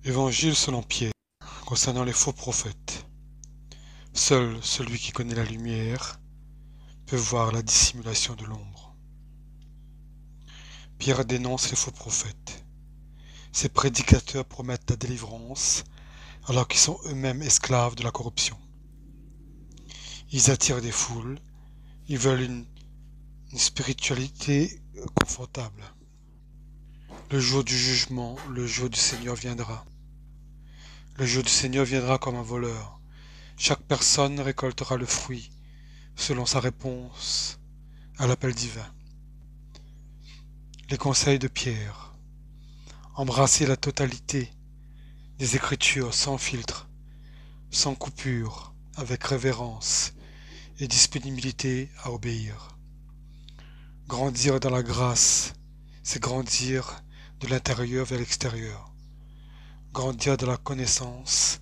Évangile selon Pierre, concernant les faux prophètes. Seul celui qui connaît la lumière peut voir la dissimulation de l'ombre. Pierre dénonce les faux prophètes. Ces prédicateurs promettent la délivrance alors qu'ils sont eux-mêmes esclaves de la corruption. Ils attirent des foules, ils veulent une spiritualité confortable. Le jour du jugement, le jour du Seigneur viendra. Le jour du Seigneur viendra comme un voleur. Chaque personne récoltera le fruit selon sa réponse à l'appel divin. Les conseils de Pierre. Embrasser la totalité des Écritures sans filtre, sans coupure, avec révérence et disponibilité à obéir. Grandir dans la grâce, c'est grandir de l'intérieur vers l'extérieur. Grandir dans la connaissance,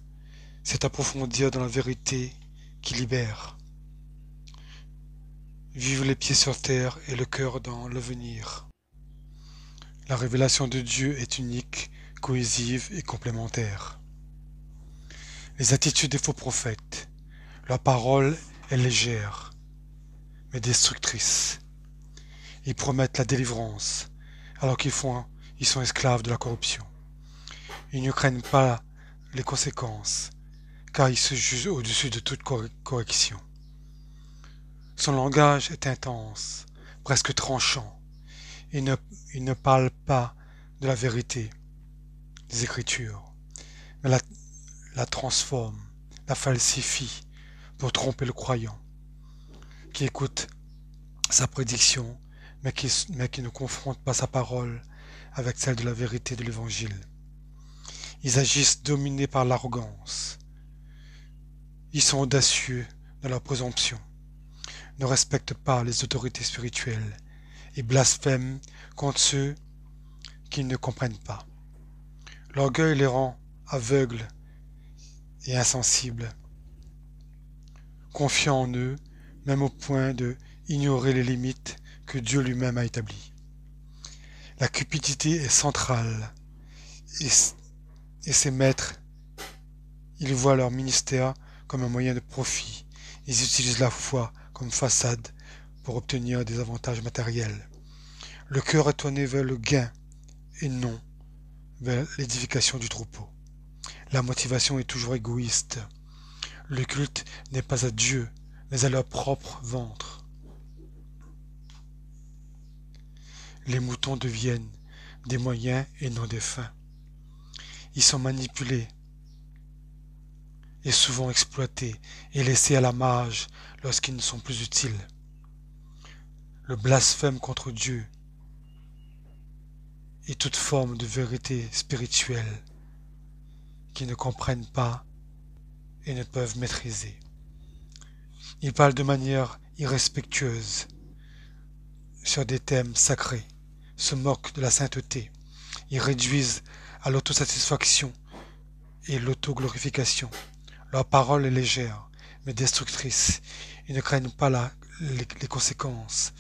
c'est approfondir dans la vérité qui libère. Vivre les pieds sur terre et le cœur dans l'avenir. La révélation de Dieu est unique, cohésive et complémentaire. Les attitudes des faux prophètes. Leur parole est légère, mais destructrice. Ils promettent la délivrance, alors qu'ils sont esclaves de la corruption. Ils ne craignent pas les conséquences, car ils se jugent au-dessus de toute correction. Son langage est intense, presque tranchant. Il ne parle pas de la vérité des Écritures, mais la transforme, la falsifie pour tromper le croyant, qui écoute sa prédiction, mais qui ne confronte pas sa parole avec celle de la vérité de l'Évangile. Ils agissent dominés par l'arrogance. Ils sont audacieux dans leur présomption, ne respectent pas les autorités spirituelles et blasphèment contre ceux qu'ils ne comprennent pas. L'orgueil les rend aveugles et insensibles, confiants en eux, même au point de ignorer les limites que Dieu lui-même a établies. La cupidité est centrale et ses maîtres, ils voient leur ministère comme un moyen de profit. Ils utilisent la foi comme façade pour obtenir des avantages matériels. Le cœur est tourné vers le gain et non vers l'édification du troupeau. La motivation est toujours égoïste. Le culte n'est pas à Dieu, mais à leur propre ventre. Les moutons deviennent des moyens et non des fins. Ils sont manipulés et souvent exploités et laissés à la marge lorsqu'ils ne sont plus utiles. Le blasphème contre Dieu et toute forme de vérité spirituelle qu'ils ne comprennent pas et ne peuvent maîtriser. Ils parlent de manière irrespectueuse sur des thèmes sacrés, se moquent de la sainteté, ils réduisent à l'autosatisfaction et l'autoglorification. Leur parole est légère, mais destructrice. Ils ne craignent pas les conséquences,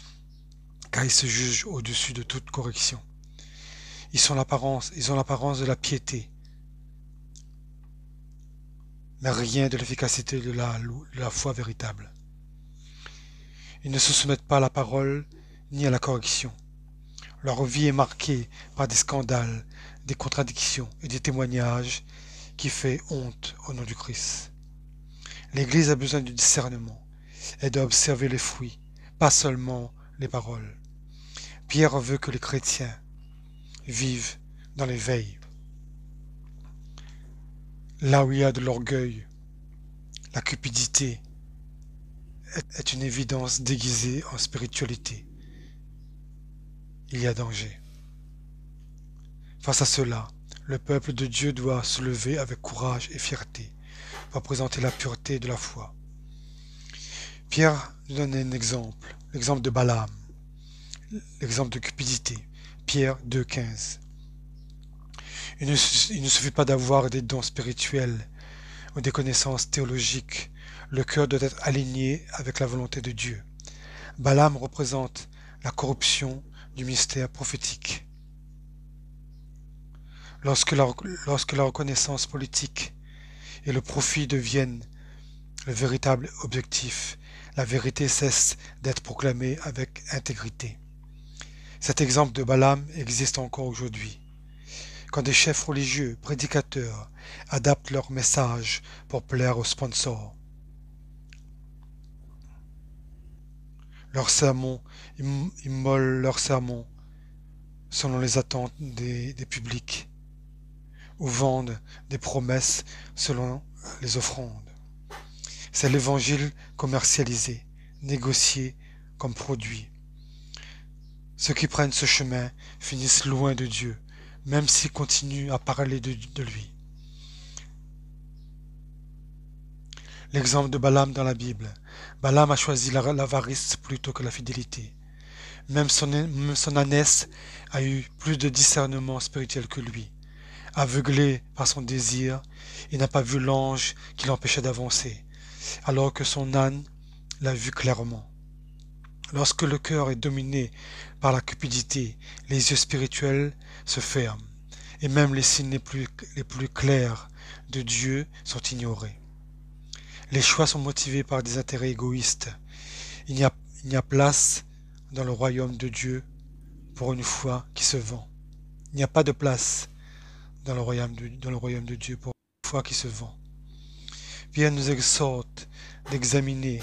car ils se jugent au-dessus de toute correction. Ils ont l'apparence de la piété, mais rien de l'efficacité de la foi véritable. Ils ne se soumettent pas à la parole ni à la correction. Leur vie est marquée par des scandales, des contradictions et des témoignages qui font honte au nom du Christ. L'Église a besoin du discernement. Elle doit observer les fruits, pas seulement les paroles. Pierre veut que les chrétiens vivent dans l'éveil. Là où il y a de l'orgueil, la cupidité est une évidence déguisée en spiritualité. Il y a danger. Face à cela, le peuple de Dieu doit se lever avec courage et fierté pour présenter la pureté de la foi. Pierre nous donne un exemple, l'exemple de Balaam, l'exemple de cupidité, Pierre 2,15. Il ne suffit pas d'avoir des dons spirituels ou des connaissances théologiques, le cœur doit être aligné avec la volonté de Dieu. Balaam représente la corruption du mystère prophétique. Lorsque la reconnaissance politique et le profit deviennent le véritable objectif, la vérité cesse d'être proclamée avec intégrité. Cet exemple de Balaam existe encore aujourd'hui. Quand des chefs religieux, prédicateurs, adaptent leur message pour plaire aux sponsors, leurs sermons, immolent leurs sermons selon les attentes des publics, ou vendent des promesses selon les offrandes. C'est l'évangile commercialisé, négocié comme produit. Ceux qui prennent ce chemin finissent loin de Dieu, même s'ils continuent à parler de lui. L'exemple de Balaam dans la Bible. Balaam a choisi l'avarice plutôt que la fidélité. Même son ânesse a eu plus de discernement spirituel que lui. Aveuglé par son désir, il n'a pas vu l'ange qui l'empêchait d'avancer, alors que son âne l'a vu clairement. Lorsque le cœur est dominé par la cupidité, les yeux spirituels se ferment, et même les signes les plus clairs de Dieu sont ignorés. Les choix sont motivés par des intérêts égoïstes. Il n'y a place dans le royaume de Dieu pour une foi qui se vend. Il n'y a pas de place dans le royaume de Dieu pour une foi qui se vend. Pierre nous exhorte d'examiner,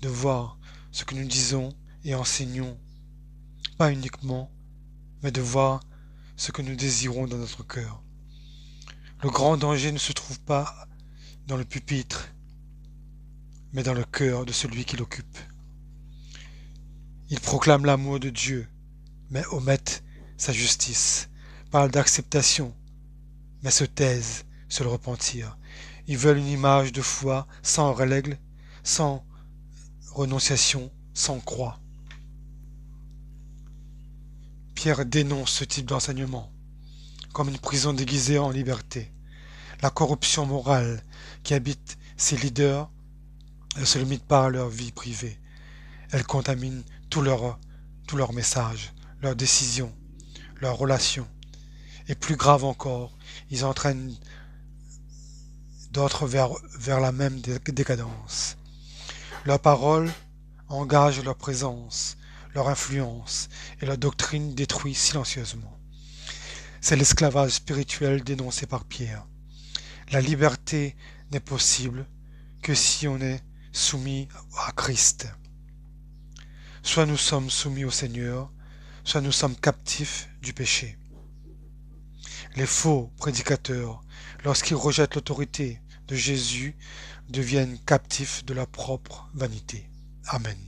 de voir ce que nous disons et enseignons, pas uniquement, mais de voir ce que nous désirons dans notre cœur. Le grand danger ne se trouve pas dans le pupitre, mais dans le cœur de celui qui l'occupe. Il proclame l'amour de Dieu, mais omette sa justice, parle d'acceptation, mais se taisent sur le repentir. Ils veulent une image de foi sans règle, sans renonciation, sans croix. Pierre dénonce ce type d'enseignement comme une prison déguisée en liberté. La corruption morale qui habite ces leaders ne se limite pas à leur vie privée. Elle contamine tout leur message, leurs décisions, leurs relations. Et plus grave encore, ils entraînent d'autres vers la même décadence. Leurs paroles engagent leur présence, leur influence, et leur doctrine détruit silencieusement. C'est l'esclavage spirituel dénoncé par Pierre. La liberté n'est possible que si on est soumis à Christ. Soit nous sommes soumis au Seigneur, soit nous sommes captifs du péché. Les faux prédicateurs, lorsqu'ils rejettent l'autorité de Jésus, deviennent captifs de leur propre vanité. Amen.